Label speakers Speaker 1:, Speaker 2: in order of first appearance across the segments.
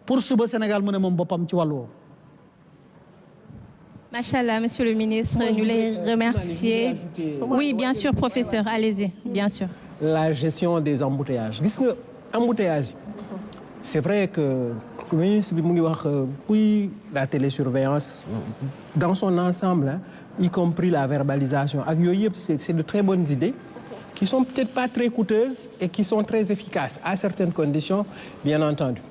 Speaker 1: pour suba Sénégal mu ne moom boppam ci wàllu woowu.
Speaker 2: Machallah, monsieur le ministre, nous les remercier. Oui, bien sûr, professeur, allez-y, bien sûr.
Speaker 3: La gestion des embouteillages. Gis nga embouteillage c'est vrai que le ministre bi mu ngi wax oui la télésurveillance dans son ensemble hein, y compris la verbalisation ak yooyu yëpp c'est de très bonnes idées qui sont peut-être pas très coûteuses et qui sont très efficaces à certaines conditions bien entendu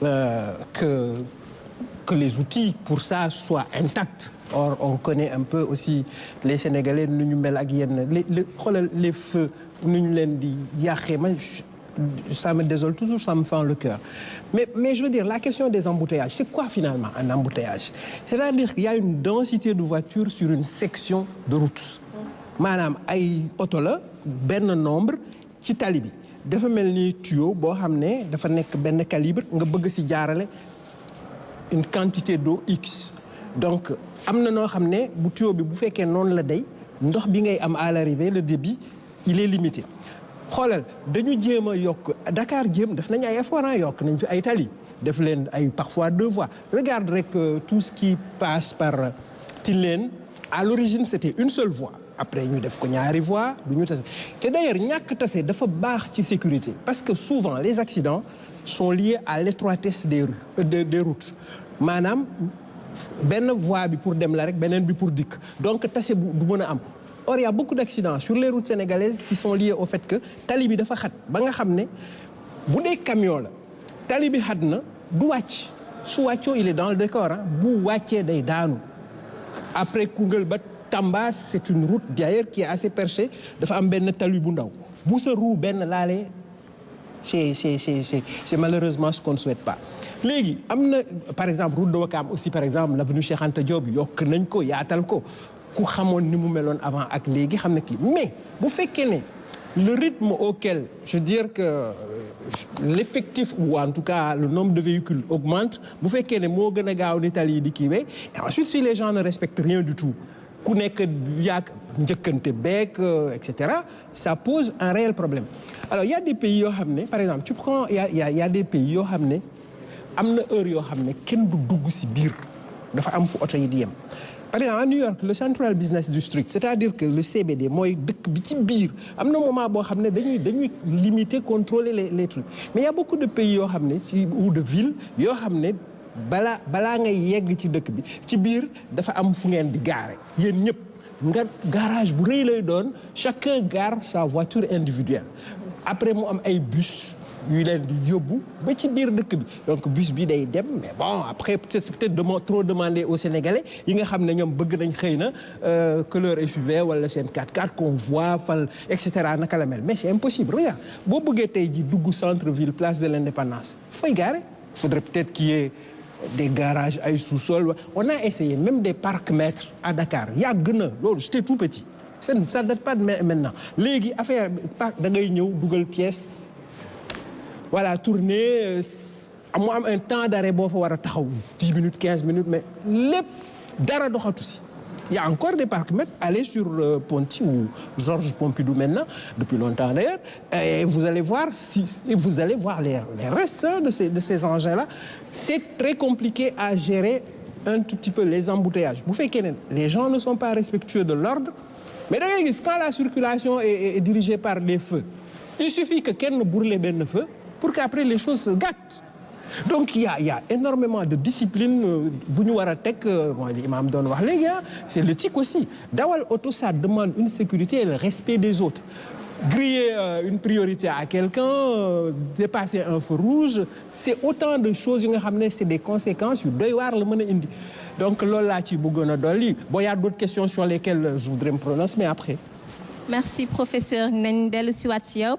Speaker 3: que les outils pour ça soient intacts. Or on connaît un peu aussi les Sénégalais nu ñu mel ak yenn xoolal les feux nu ñu leen di yàqee ma ça me désole toujours, ça me fend le cœur. Mais je veux dire, la question des embouteillages, c'est quoi finalement un embouteillage? C'est-à-dire qu'il y a une densité de voitures sur une section de route. Maanaam ay oto la benn nombre ci tali bi dafa mel ni tuyau boo xam ne dafa nekk benn calibre nga bëgg ci jaarale une quantité d'eau X. Donc am na noo xam ne bu tuyau bi bu fekkee noonu la day ndox bi ngay am à l'arrivée le débit il est limité. xoolal dañu jéem a yokk Dakar jéem def nañ ay effort yokk nañ fi ay tali def leen ay parfois 2 voies regarde rek tout ce qui passe par Tilène à l'origine c'était une seule voie après ñu def ko ñaari voies du ñu tase te d'ailleurs ñàkk tase dafa baax ci sécurité parce que souvent les accidents sont liés à l'étroitesse des rues des routes maanaam benn voie bi pour dem la rek beneen bi pour dikk donc tase du mën a am. Or, il y a beaucoup d'accidents sur les routes sénégalaises qui sont liés au fait que tali bi dafa xat ba nga xam ne bu dee camion la tali bi xat na du wàcc su wàccoo il est dans le décor bu wàccee day daanu après Koungheul ba Tamba c'est une route d'ailleurs qui est assez perchée dafa am benn tali bu ndaw bu sa roue benn laalee c'est malheureusement ce qu'on ne souhaite pas. léegi am na par exemple route de Ouakam aussi par exemple l'avenue Cheikh Anta Diop yokk nañ ko yaatal ko. ku xamoon ni mu meloon avant ak léegi xam ne kii mais bu fekkee ne le rythme auquel je veux dire que l'effectif ou en tout cas le nombre de véhicules augmente bu fekkee ne moo gën a gaaw ni tali yi di kiiwee et ensuite si les gens ne respectent rien du tout ku nekk yaag njëkkante beek et cetera ça pose un réel problème. Alors il y a des pays yoo xam ne par exemple tu prends il y a des pays yoo xam ne am na heure yoo xam ne kenn du dugg ci biir dafa am fu oto yi di yem. Par exemple à New York le Central Business District c'est-à-dire que le CBD mooy dëkk bi ci biir am na moment boo xam ne dañuy limiter contrôler les trucs mais il y a beaucoup de pays yoo xam ne ci ou de villes yoo xam ne balaa ngay yegg ci dëkk bi ci biir dafa am fu ngeen di garer yéen ñëpp nga garage bu rëy lay doon chacun gare sa voiture individuelle après mu am ay bus yu leen di yóbbu ba ci biir dëkk bi donc bus bi day dem mais bon après peut-être trop demander aux Sénégalais yi nga xam ne ñoom bëgg nañ xëy na couleur SUV wala seen 4x4 qu'on voit fal et cetera naka la mel mais c'est impossible regarde boo bëggee tey ji dugg centre-ville place de l'Indépendance fooy garer il faudrait peut-être qu'il y ait des garages ay sous-sol on a essayé même des parcs-mètres à Dakar yàgg na loolu j'étais tout petit ça date pas de maintenant léegi affaire da ngay ñëw dugal pièce voilà tourner mu am un temps d'arrêt boo fa war a taxaw 10 minutes 15 minutes mais lépp dara doxatu si. Il y a encore des parcs-mètres allez sur Ponty ou Georges Pompidou maintenant depuis longtemps d'ailleurs et vous allez voir les restes de ces engins-là c'est très compliqué à gérer un tout petit peu les embouteillages bu fekkee ne les gens ne sont pas respectueux de l'ordre mais da ngay gis quand la circulation est dirigée par des feux il suffit que kenn brûle benn feu pour qu'après les choses se gâtent. Donc il y a énormément de discipline bu ñu war a teg mooy li imam doon wax léegi c'est l'éthique aussi dawal auto ça demande une sécurité et le respect des autres griller une priorité à quelqu'un dépasser un feu rouge c'est autant de choses yi nga xam ne c'est des conséquences yu doy waar la mën a indi donc loolu laa ci bëggoon a dolli bon y a d'autres questions sur lesquelles je voudrais me prononcer mais après.
Speaker 2: Merci professeur nañ dellu si waat ci yow.